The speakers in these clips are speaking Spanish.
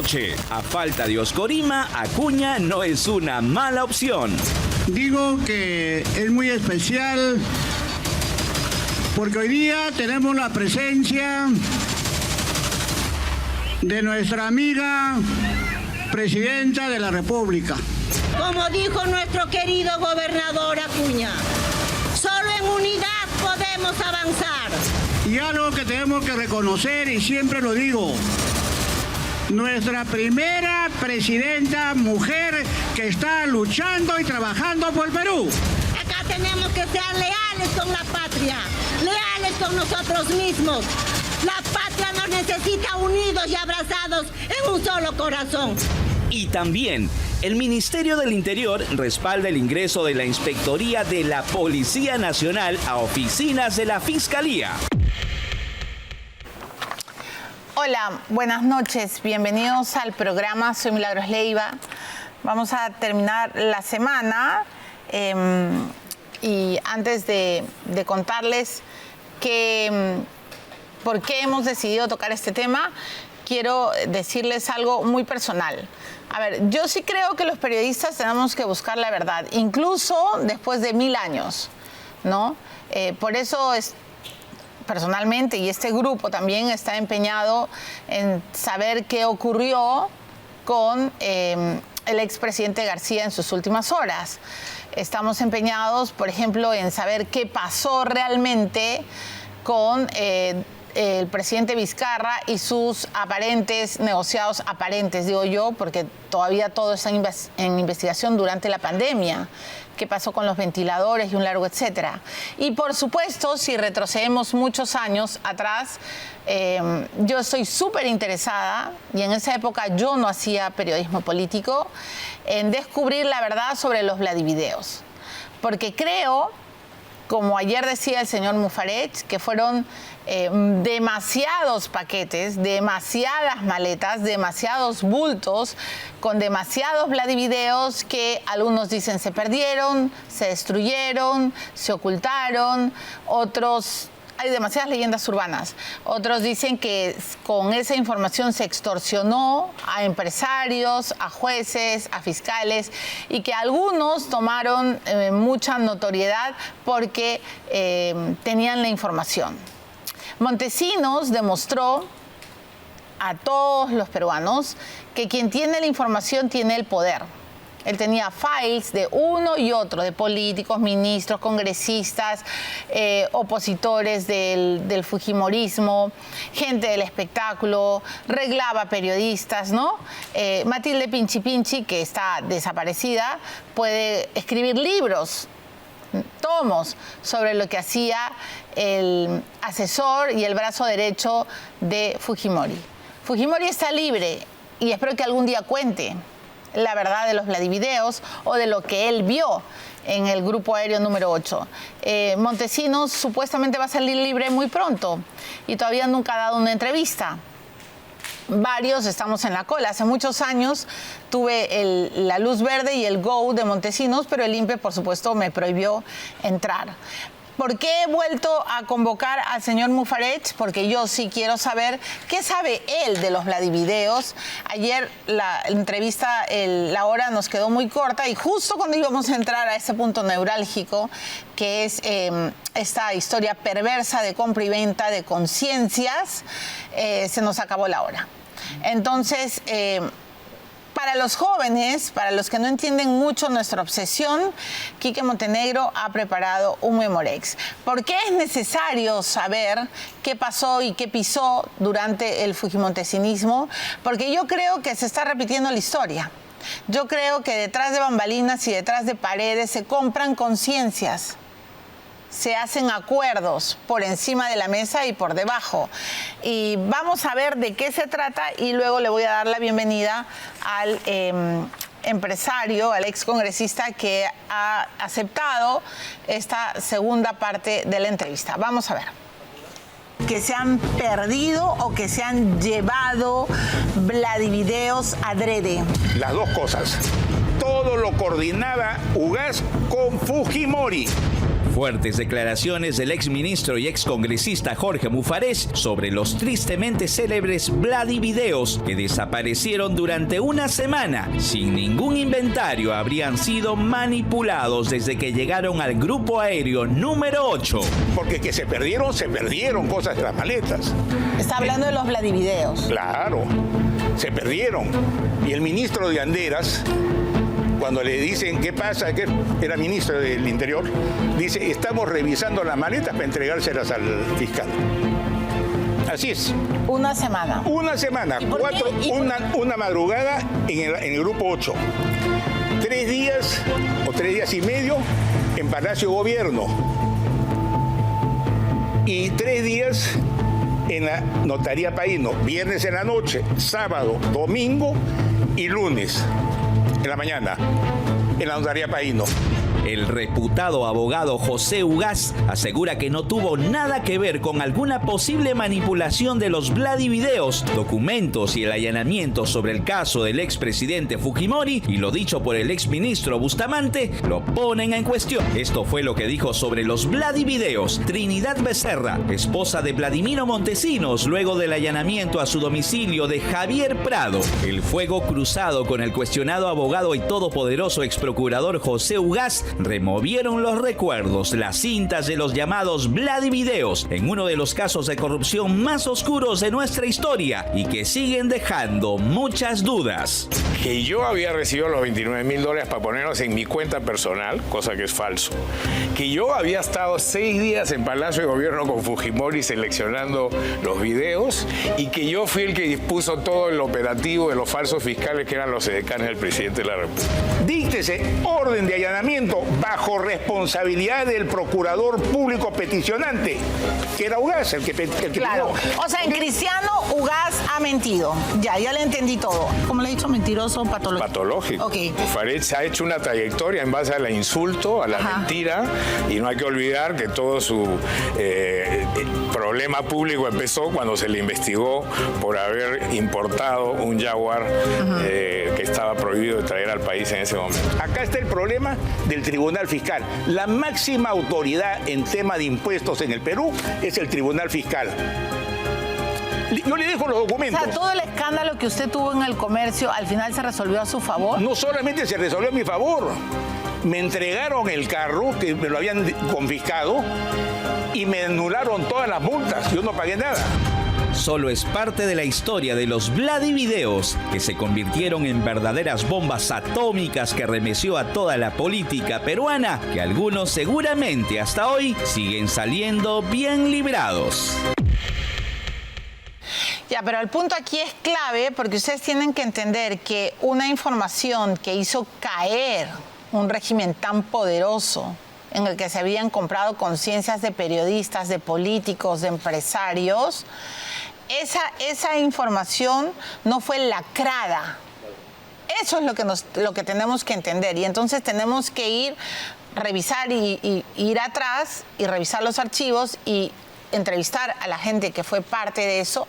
noche. A falta de Oscorima, Acuña no es una mala opción. Digo que es muy especial porque hoy día tenemos la presencia de nuestra amiga Presidenta de la República. Como dijo nuestro querido gobernador Acuña, solo en unidad podemos avanzar. Y algo que tenemos que reconocer, y siempre lo digo, nuestra primera presidenta mujer que está luchando y trabajando por el Perú. Acá tenemos que ser leales con la patria, leales con nosotros mismos. La patria nos necesita unidos y abrazados en un solo corazón. Y también, el Ministerio del Interior respalda el ingreso de la Inspectoría de la Policía Nacional a oficinas de la Fiscalía. Hola, buenas noches. Bienvenidos al programa. Soy Milagros Leiva. Vamos a terminar la semana y antes de contarles por qué hemos decidido tocar este tema, quiero decirles algo muy personal. A ver, yo sí creo que los periodistas tenemos que buscar la verdad, incluso después de 1000 años, ¿no? Por eso personalmente, y este grupo también está empeñado en saber qué ocurrió con el expresidente García en sus últimas horas. Estamos empeñados, por ejemplo, en saber qué pasó realmente con el presidente Vizcarra y sus negociados aparentes, digo yo, porque todavía todo está en investigación durante la pandemia. ¿Qué pasó con los ventiladores y un largo etcétera? Y por supuesto, si retrocedemos muchos años atrás, yo estoy súper interesada, y en esa época yo no hacía periodismo político, en descubrir la verdad sobre los Vladivideos. Porque creo, como ayer decía el señor Mufarech, que fueron demasiados paquetes, demasiadas maletas, demasiados bultos, con demasiados Vladivideos que algunos dicen se perdieron, se destruyeron, se ocultaron, otros... Hay demasiadas leyendas urbanas. Otros dicen que con esa información se extorsionó a empresarios, a jueces, a fiscales, y que algunos tomaron mucha notoriedad porque tenían la información. Montesinos demostró a todos los peruanos que quien tiene la información tiene el poder. Él tenía files de uno y otro, de políticos, ministros, congresistas, opositores del fujimorismo, gente del espectáculo, reglaba periodistas, ¿no? Matilde Pinchi Pinchi, que está desaparecida, puede escribir libros, tomos, sobre lo que hacía el asesor y el brazo derecho de Fujimori. Fujimori está libre y espero que algún día cuente la verdad de los Vladivideos o de lo que él vio en el grupo aéreo número 8. Montesinos supuestamente va a salir libre muy pronto y todavía nunca ha dado una entrevista. Varios estamos en la cola. Hace muchos años tuve la luz verde y el go de Montesinos, pero el INPE, por supuesto, me prohibió entrar. ¿Por qué he vuelto a convocar al señor Mufarech? Porque yo sí quiero saber qué sabe él de los Vladivideos. Ayer la entrevista, la hora nos quedó muy corta y justo cuando íbamos a entrar a ese punto neurálgico, que es esta historia perversa de compra y venta de conciencias, se nos acabó la hora. Entonces, para los jóvenes, para los que no entienden mucho nuestra obsesión, Quique Montenegro ha preparado un Memorex. ¿Por qué es necesario saber qué pasó y qué pisó durante el fujimontesinismo? Porque yo creo que se está repitiendo la historia. Yo creo que detrás de bambalinas y detrás de paredes se compran conciencias. Se hacen acuerdos por encima de la mesa y por debajo. Y vamos a ver de qué se trata y luego le voy a dar la bienvenida al empresario, al excongresista que ha aceptado esta segunda parte de la entrevista. Vamos a ver. Que se han perdido o que se han llevado Vladivideos adrede. Las dos cosas. Todo lo coordinaba Ugaz con Fujimori. Fuertes declaraciones del exministro y excongresista Jorge Mufarech sobre los tristemente célebres Vladivideos que desaparecieron durante una semana. Sin ningún inventario habrían sido manipulados desde que llegaron al grupo aéreo número 8. Porque que se perdieron cosas de las maletas. Está hablando de los Vladivideos. Claro, se perdieron. Y el ministro de Anderas, cuando le dicen qué pasa, que era ministro del Interior, dice, estamos revisando las maletas para entregárselas al fiscal. Así es. Una semana. Una semana, una madrugada en el grupo 8. 3 días o 3 días y medio en Palacio Gobierno. Y 3 días en la Notaría Paíno, viernes en la noche, sábado, domingo y lunes en la mañana en la Notaría Paíno. El reputado abogado José Ugaz asegura que no tuvo nada que ver con alguna posible manipulación de los Vladivideos, documentos y el allanamiento sobre el caso del expresidente Fujimori, y lo dicho por el exministro Bustamante lo ponen en cuestión. Esto fue lo que dijo sobre los Vladivideos Trinidad Becerra, esposa de Vladimiro Montesinos, luego del allanamiento a su domicilio de Javier Prado. El fuego cruzado con el cuestionado abogado y todopoderoso exprocurador José Ugaz removieron los recuerdos, las cintas de los llamados Vladivideos, en uno de los casos de corrupción más oscuros de nuestra historia y que siguen dejando muchas dudas. Que yo había recibido los $29,000 para ponerlos en mi cuenta personal, cosa que es falso. Que yo había estado 6 días en Palacio de Gobierno con Fujimori seleccionando los videos y que yo fui el que dispuso todo el operativo de los falsos fiscales que eran los edecanes del presidente de la República. Díctese orden de allanamiento bajo responsabilidad del procurador público peticionante, que era Ugaz, el que Claro. pidió. O sea, en Cristiano Ugaz ha mentido. Ya le entendí todo. ¿Cómo le he dicho? Mentiroso, patológico. Patológico. Ok. Mufarech ha hecho una trayectoria en base al insulto, a la mentira, y no hay que olvidar que todo su problema público empezó cuando se le investigó por haber importado un Jaguar que estaba prohibido de traer al país en ese momento. Acá está el problema del Tribunal Fiscal. La máxima autoridad en tema de impuestos en el Perú es el Tribunal Fiscal. Yo le dejo los O documentos. sea, todo el escándalo que usted tuvo en el comercio, al final se resolvió a su favor. No solamente se resolvió a mi favor, me entregaron el carro, que me lo habían confiscado, y me anularon todas las multas. Yo no pagué nada. Solo es parte de la historia de los Vladivideos, que se convirtieron en verdaderas bombas atómicas que remeció a toda la política peruana, que algunos seguramente hasta hoy siguen saliendo bien librados. Ya, pero el punto aquí es clave porque ustedes tienen que entender que una información que hizo caer un régimen tan poderoso, en el que se habían comprado conciencias de periodistas, de políticos, de empresarios, esa información no fue lacrada. Eso es lo que tenemos que entender. Y entonces tenemos que revisar y ir atrás y revisar los archivos y entrevistar a la gente que fue parte de eso,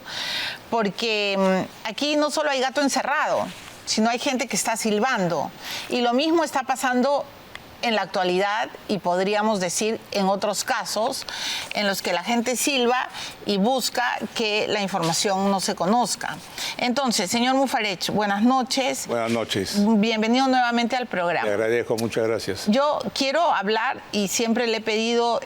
porque aquí no solo hay gato encerrado, sino hay gente que está silbando. Y lo mismo está pasando en la actualidad y podríamos decir en otros casos en los que la gente silba y busca que la información no se conozca. Entonces, señor Mufarech, buenas noches. Buenas noches. Bienvenido nuevamente al programa. Le agradezco, muchas gracias. Yo quiero hablar, y siempre le he pedido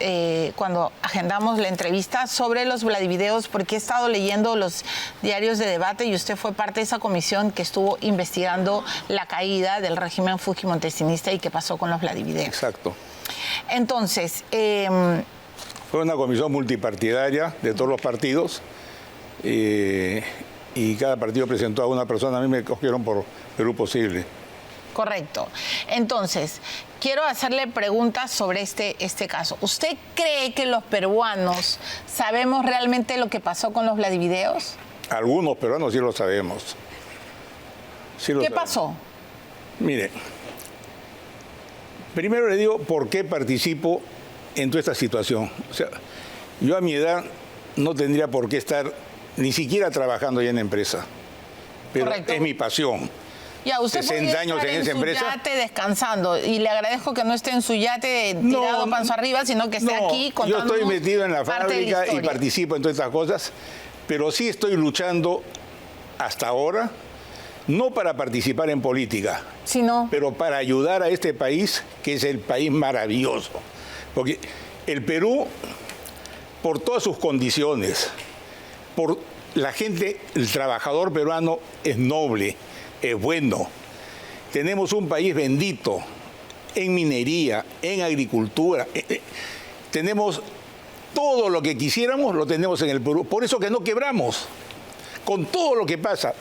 cuando agendamos la entrevista, sobre los Vladivideos, porque he estado leyendo los diarios de debate y usted fue parte de esa comisión que estuvo investigando la caída del régimen fujimontestinista y qué pasó con los Vladivideos. Exacto. Entonces, Fue una comisión multipartidaria de todos los partidos y cada partido presentó a una persona. A mí me cogieron por Perú Posible. correcto. Entonces, quiero hacerle preguntas sobre este caso. ¿Usted cree que los peruanos sabemos realmente lo que pasó con los Vladivideos? Algunos peruanos sí lo sabemos. Sí lo ¿Qué sabemos. pasó? Mire, primero le digo por qué participo en toda esta situación. O sea, yo a mi edad no tendría por qué estar ni siquiera trabajando ya en empresa. Pero Correcto. es mi pasión. Ya, usted 60 años en esa empresa. En su yate descansando, y le agradezco que no esté en su yate tirado panzo arriba, sino que esté aquí contando. Yo estoy metido en la fábrica y participo en todas estas cosas, pero sí estoy luchando hasta ahora, no para participar en política, pero para ayudar a este país, que es el país maravilloso. Porque el Perú, por todas sus condiciones, por la gente, el trabajador peruano es noble, es bueno. Tenemos un país bendito en minería, en agricultura. Tenemos todo lo que quisiéramos, lo tenemos en el Perú. Por eso que no quebramos, con todo lo que pasa.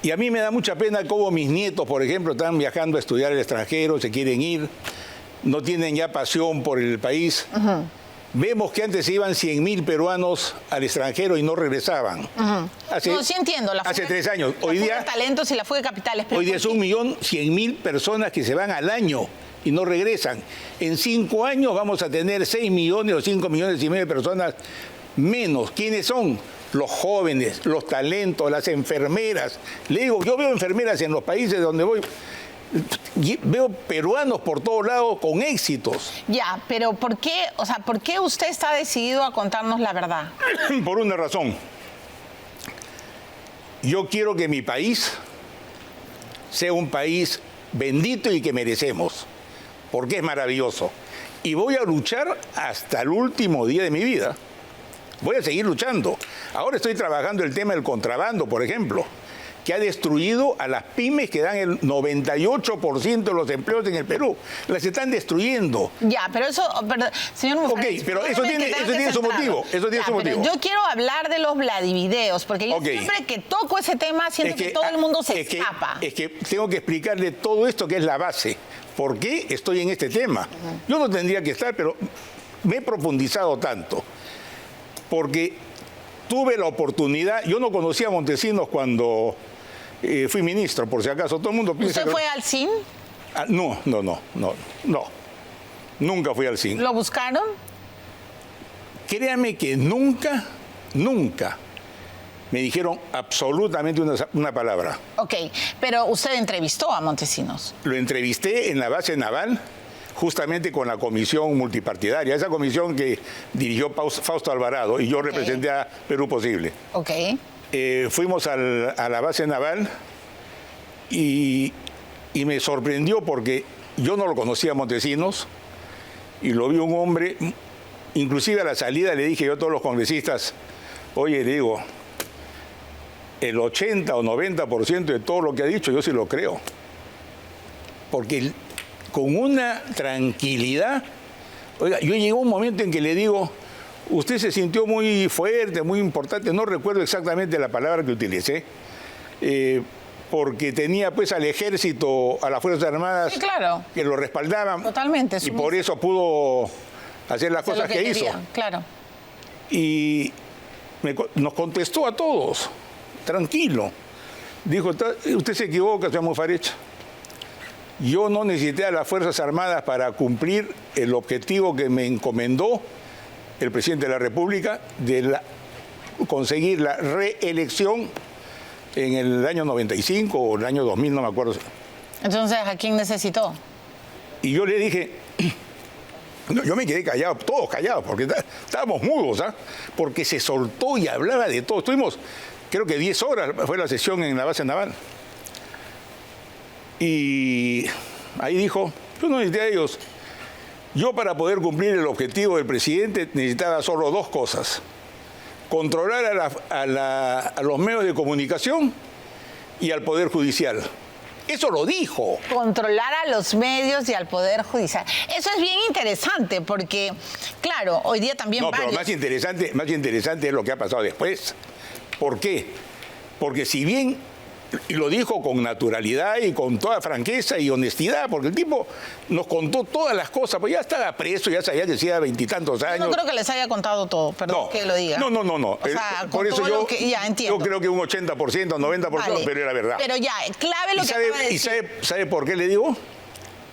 Y a mí me da mucha pena cómo mis nietos, por ejemplo, están viajando a estudiar al extranjero, se quieren ir, no tienen ya pasión por el país. Vemos que antes se iban 100.000 peruanos al extranjero y no regresaban. Sí entiendo. Hace 3 años. Hoy día, de talentos y la fuga de capitales. Hoy día es 1.100.000 personas que se van al año y no regresan. En 5 años vamos a tener 6 millones o 5 millones y medio de personas menos. ¿Quiénes son? Los jóvenes, los talentos, las enfermeras. Le digo, yo veo enfermeras en los países donde voy. Veo peruanos por todos lados con éxitos. Ya, pero ¿por qué usted está decidido a contarnos la verdad? Por una razón. Yo quiero que mi país sea un país bendito y que merecemos, porque es maravilloso. Y voy a luchar hasta el último día de mi vida. Voy a seguir luchando. Ahora estoy trabajando el tema del contrabando, por ejemplo, que ha destruido a las pymes que dan el 98% de los empleos en el Perú. Las están destruyendo. Ya, pero eso, señor Mufarech, ok, pero eso tiene su motivo. Eso tiene su motivo. Yo quiero hablar de los Vladivideos, porque yo siempre que toco ese tema siento que todo el mundo se escapa. Es que tengo que explicarle todo esto que es la base. ¿Por qué estoy en este tema? Yo no tendría que estar, pero me he profundizado tanto. Porque tuve la oportunidad, yo no conocía a Montesinos cuando fui ministro, por si acaso. Todo el mundo piensa. ¿Usted fue al CIN? No. Nunca fui al CIN. ¿Lo buscaron? Créame que nunca me dijeron absolutamente una palabra. Ok, pero usted entrevistó a Montesinos. Lo entrevisté en la base naval, justamente con la comisión multipartidaria, esa comisión que dirigió Fausto Alvarado y yo representé a Perú Posible. Ok. Fuimos a la base naval y me sorprendió porque yo no lo conocía a Montesinos y lo vi un hombre, inclusive a la salida le dije yo a todos los congresistas, oye, le digo, el 80 o 90% de todo lo que ha dicho yo sí lo creo. Porque con una tranquilidad, oiga, yo llegué a un momento en que le digo, usted se sintió muy fuerte, muy importante, no recuerdo exactamente la palabra que utilicé, porque tenía pues al ejército, a las Fuerzas Armadas, sí, claro, que lo respaldaban. Totalmente. Y por eso pudo hacer las cosas que hizo. Claro. Y nos contestó a todos, tranquilo. Dijo, usted se equivoca, señor Mufarech. Yo no necesité a las Fuerzas Armadas para cumplir el objetivo que me encomendó el presidente de la República de conseguir la reelección en el año 95 o el año 2000, no me acuerdo. Entonces, ¿a quién necesitó? Y yo le dije, yo me quedé callado, todos callados, porque estábamos mudos, ¿ah? Porque se soltó y hablaba de todo. Estuvimos, creo que 10 horas fue la sesión en la base naval. Y ahí dijo, yo no necesité a ellos. Yo para poder cumplir el objetivo del presidente necesitaba solo 2 cosas. Controlar a los medios de comunicación y al Poder Judicial. Eso lo dijo. Controlar a los medios y al Poder Judicial. Eso es bien interesante porque, claro, hoy día también pero más interesante es lo que ha pasado después. ¿Por qué? Porque si bien... Y lo dijo con naturalidad y con toda franqueza y honestidad, porque el tipo nos contó todas las cosas, pues ya estaba preso, ya sabía que hacía 20 y tantos años. Yo no creo que les haya contado todo, perdón que lo diga. No. O sea, por eso yo creo que un 80%, 90%, vale, pero era verdad. Pero ya, clave lo que acaba de decir. ¿Y sabe por qué le digo?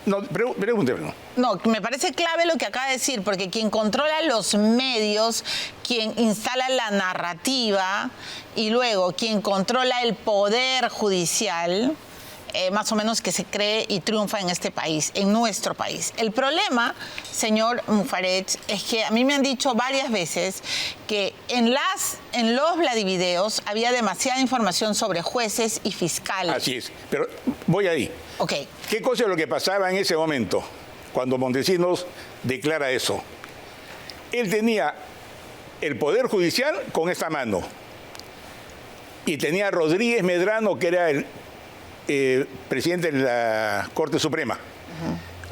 No, pregúnteme. No, me parece clave lo que acaba de decir, porque quien controla los medios, quien instala la narrativa y luego quien controla el poder judicial más o menos que se cree y triunfa en este país, en nuestro país. El problema, señor Mufarech, es que a mí me han dicho varias veces que en los Vladivideos había demasiada información sobre jueces y fiscales. Así es, pero voy ahí. Ok. ¿Qué cosa es lo que pasaba en ese momento, cuando Montesinos declara eso? Él tenía el Poder Judicial con esta mano y tenía a Rodríguez Medrano, que era el presidente de la Corte Suprema.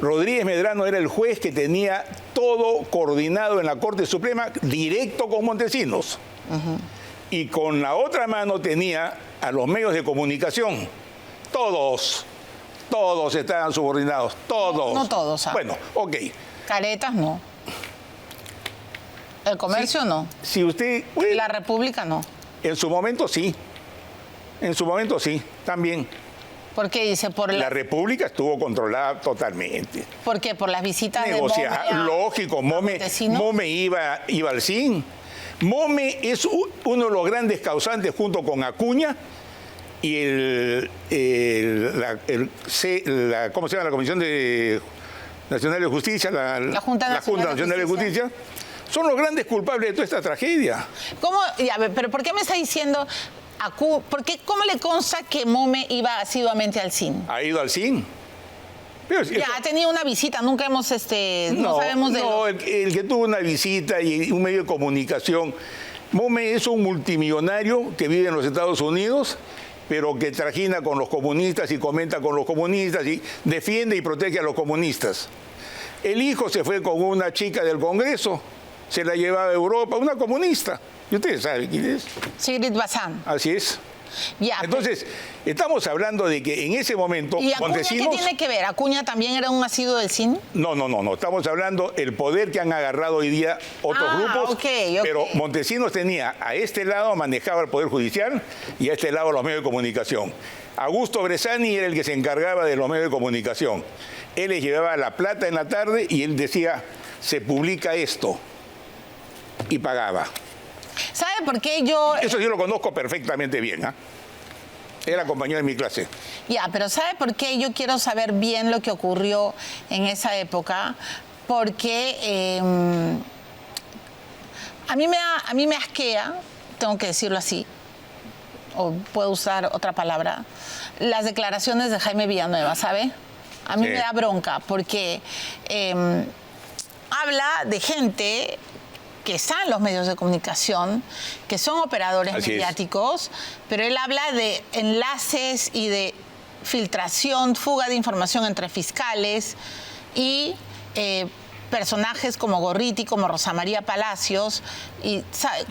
Rodríguez Medrano era el juez que tenía todo coordinado en la Corte Suprema, directo con Montesinos. Y con la otra mano tenía a los medios de comunicación. Todos estaban subordinados, todos. No todos, ¿sabes? Bueno, ok. Caretas no. El comercio no. Si usted... La República no. En su momento sí. En su momento sí, también. ¿Por qué dice? La República estuvo controlada totalmente. ¿Por qué? Por las visitas de Mome. Lógico, Mome iba al CIN. Mome es uno de los grandes causantes, junto con Acuña y ¿cómo se llama? La Comisión Nacional de Justicia, la Junta Nacional de Justicia. Son los grandes culpables de toda esta tragedia. ¿Cómo? Ya, pero ¿por qué me está diciendo... ¿Cómo le consta que Mome iba asiduamente al CIN? Ha ido al CIN. Pero ha tenido una visita, nunca hemos, no sabemos de... No, el que tuvo una visita y un medio de comunicación. Mome es un multimillonario que vive en los Estados Unidos, pero que trajina con los comunistas y comenta con los comunistas y defiende y protege a los comunistas. El hijo se fue con una chica del Congreso, se la llevaba a Europa, una comunista. Y ustedes saben quién es. Sigrid Bazán. Así es. Ya, entonces, estamos hablando de que en ese momento... ¿Y Acuña Montesinos, qué tiene que ver? ¿Acuña también era un asiduo del CIN? No. Estamos hablando del poder que han agarrado hoy día otros grupos. Okay. Pero Montesinos tenía, a este lado manejaba el Poder Judicial y a este lado los medios de comunicación. Augusto Bressani era el que se encargaba de los medios de comunicación. Él les llevaba la plata en la tarde y él decía, se publica esto. Y pagaba. ¿Sabe por qué yo...? Eso yo lo conozco perfectamente bien, ¿ah? Era compañero de mi clase. Ya, pero ¿sabe por qué yo quiero saber bien lo que ocurrió en esa época? Porque a mí me asquea, tengo que decirlo así, o puedo usar otra palabra, las declaraciones de Jaime Villanueva, ¿sabe? A mí me da bronca porque habla de gente que está en los medios de comunicación, que son operadores mediáticos, pero él habla de enlaces y de filtración, fuga de información entre fiscales y personajes como Gorriti, como Rosa María Palacios. Y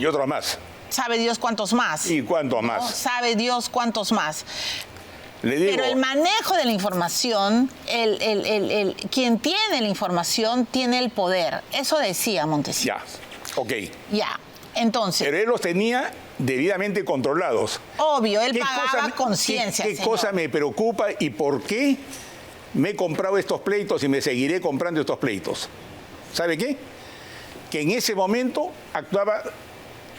otros más. Sabe Dios cuántos más. ¿Y cuántos más? ¿No? Sabe Dios cuántos más. Le digo, pero el manejo de la información, quien tiene la información tiene el poder. Eso decía Montesinos. Ya. Ok. Ya, entonces... Pero él los tenía debidamente controlados. Obvio, él pagaba conciencia. ¿Qué cosa me preocupa y por qué me he comprado estos pleitos y me seguiré comprando estos pleitos? ¿Sabe qué? Que en ese momento actuaba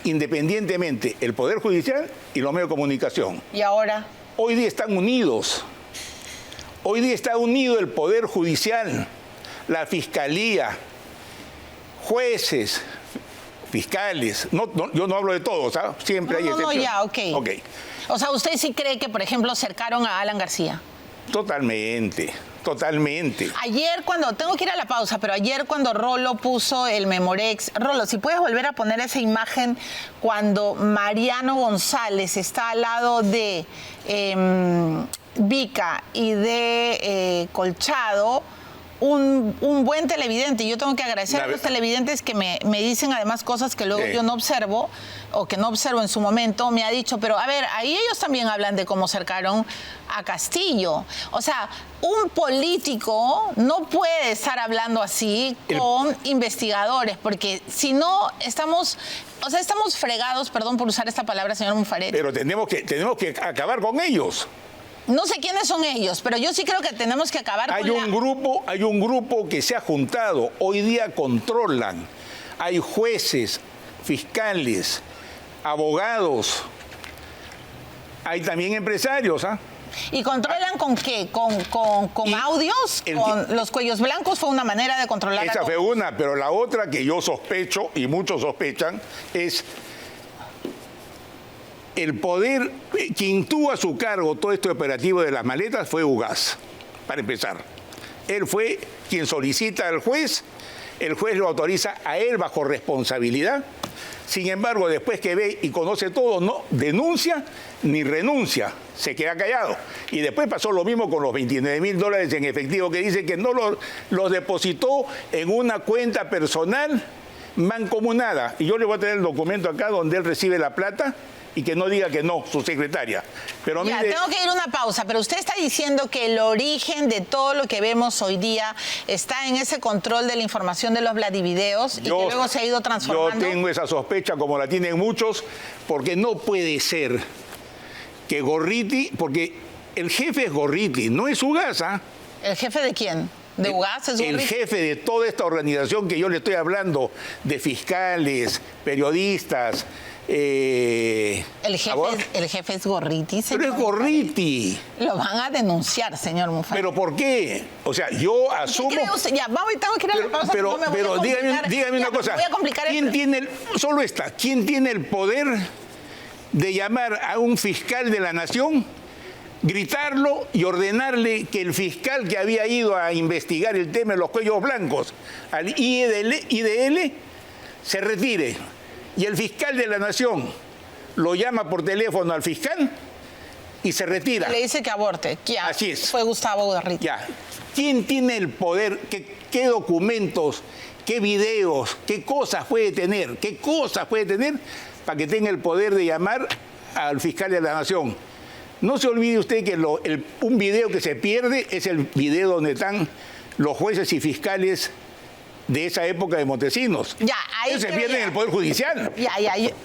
independientemente el Poder Judicial y los medios de comunicación. ¿Y ahora? Hoy día están unidos. Hoy día está unido el Poder Judicial, la Fiscalía, jueces, fiscales. Yo no hablo de todos, ¿sabes? Siempre hay excepciones. No, ya, ok. O sea, ¿usted sí cree que, por ejemplo, cercaron a Alan García? Totalmente. Ayer tengo que ir a la pausa, pero ayer cuando Rolo puso el Memorex, Rolo, si puedes volver a poner esa imagen cuando Mariano González está al lado de Vica y de Colchado, un buen televidente. Yo tengo que agradecer a los televidentes que me dicen además cosas que luego yo no observo o que no observo en su momento. Me ha dicho, pero a ver, ahí ellos también hablan de cómo cercaron a Castillo. O sea, un político no puede estar hablando así con investigadores, porque si no estamos fregados, perdón por usar esta palabra, señor Mufarech. Pero tenemos que acabar con ellos. No sé quiénes son ellos, pero yo sí creo que tenemos que acabar Hay un grupo que se ha juntado, hoy día controlan. Hay jueces, fiscales, abogados, hay también empresarios, ¿Y controlan con qué? ¿Con audios? ¿Con los cuellos blancos? Fue una manera de controlar. Esa fue una, pero la otra que yo sospecho, y muchos sospechan, es el poder. Quien tuvo a su cargo todo este operativo de las maletas fue Ugaz, para empezar. Él fue quien solicita al juez, el juez lo autoriza a él bajo responsabilidad. Sin embargo, después que ve y conoce todo, no denuncia ni renuncia, se queda callado. Y después pasó lo mismo con los $29,000 en efectivo, que dice que no los depositó en una cuenta personal mancomunada. Y yo le voy a tener el documento acá donde él recibe la plata, y que no diga que no, su secretaria. Pero ya, mire, tengo que ir a una pausa, pero usted está diciendo que el origen de todo lo que vemos hoy día está en ese control de la información de los Vladivideos y que luego se ha ido transformando. Yo tengo esa sospecha, como la tienen muchos, porque no puede ser que Gorriti, porque el jefe es Gorriti, no es Ugaz, ¿ah? ¿El jefe de quién? ¿De Ugaz es Gorriti? El jefe de toda esta organización que yo le estoy hablando, de fiscales, periodistas. El jefe es Gorriti, señor. Pero es Gorriti. Lo van a denunciar, señor Mufarech. ¿Pero por qué? O sea, yo asumo... ¿Qué cree usted? Ya, vamos, tengo que ir a la pausa. Pero dígame una cosa. Voy a complicar ¿Quién tiene el poder de llamar a un fiscal de la nación, gritarlo y ordenarle que el fiscal que había ido a investigar el tema de los cuellos blancos al IDL se retire? Y el fiscal de la nación lo llama por teléfono al fiscal y se retira. Le dice que aborte. ¿Quién? Así es. Fue Gustavo Gorriti. Ya. ¿Quién tiene el poder? ¿Qué documentos, qué videos, qué cosas puede tener? ¿Qué cosas puede tener para que tenga el poder de llamar al fiscal de la nación? No se olvide usted que un video que se pierde es el video donde están los jueces y fiscales de esa época de Montesinos. Ya, ahí se pierden en el Poder Judicial.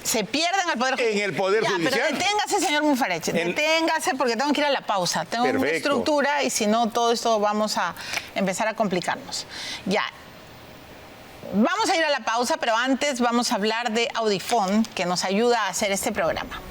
Se pierden en el Poder Judicial. En el Poder Judicial. Pero deténgase, señor Mufarech, deténgase porque tengo que ir a la pausa. Tengo una estructura y si no, todo esto vamos a empezar a complicarnos. Ya. Vamos a ir a la pausa, pero antes vamos a hablar de Audifón, que nos ayuda a hacer este programa.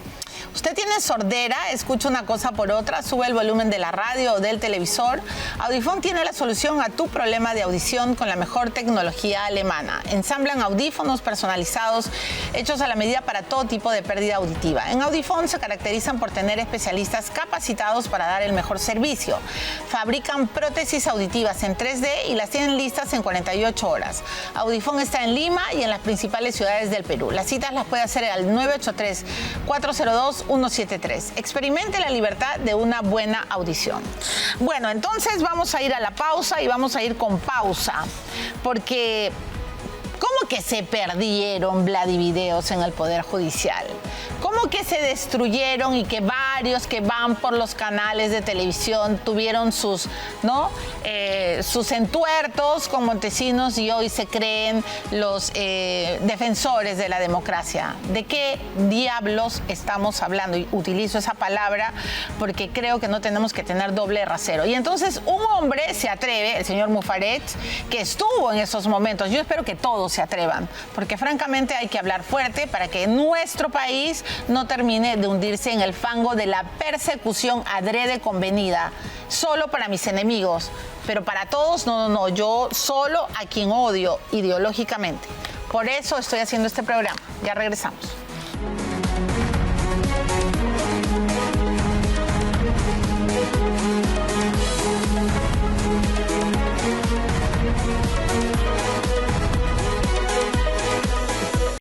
Usted tiene sordera, escucha una cosa por otra, sube el volumen de la radio o del televisor. Audifón tiene la solución a tu problema de audición con la mejor tecnología alemana. Ensamblan audífonos personalizados hechos a la medida para todo tipo de pérdida auditiva. En Audifón se caracterizan por tener especialistas capacitados para dar el mejor servicio. Fabrican prótesis auditivas en 3D y las tienen listas en 48 horas. Audifón está en Lima y en las principales ciudades del Perú. Las citas las puede hacer al 983-402-173. Experimente la libertad de una buena audición. Bueno, entonces vamos a ir a la pausa y vamos a ir con pausa, porque ¿cómo que se perdieron Vladivideos en el Poder Judicial? ¿Cómo que se destruyeron y que varios que van por los canales de televisión tuvieron sus entuertos con Montesinos y hoy se creen los defensores de la democracia? ¿De qué diablos estamos hablando? Y utilizo esa palabra porque creo que no tenemos que tener doble rasero. Y entonces un hombre se atreve, el señor Mufarech, que estuvo en esos momentos. Yo espero que todos se atrevan, porque francamente hay que hablar fuerte para que nuestro país no termine de hundirse en el fango de la persecución adrede convenida, solo para mis enemigos, pero para todos, no, yo solo a quien odio ideológicamente. Por eso estoy haciendo este programa. Ya regresamos.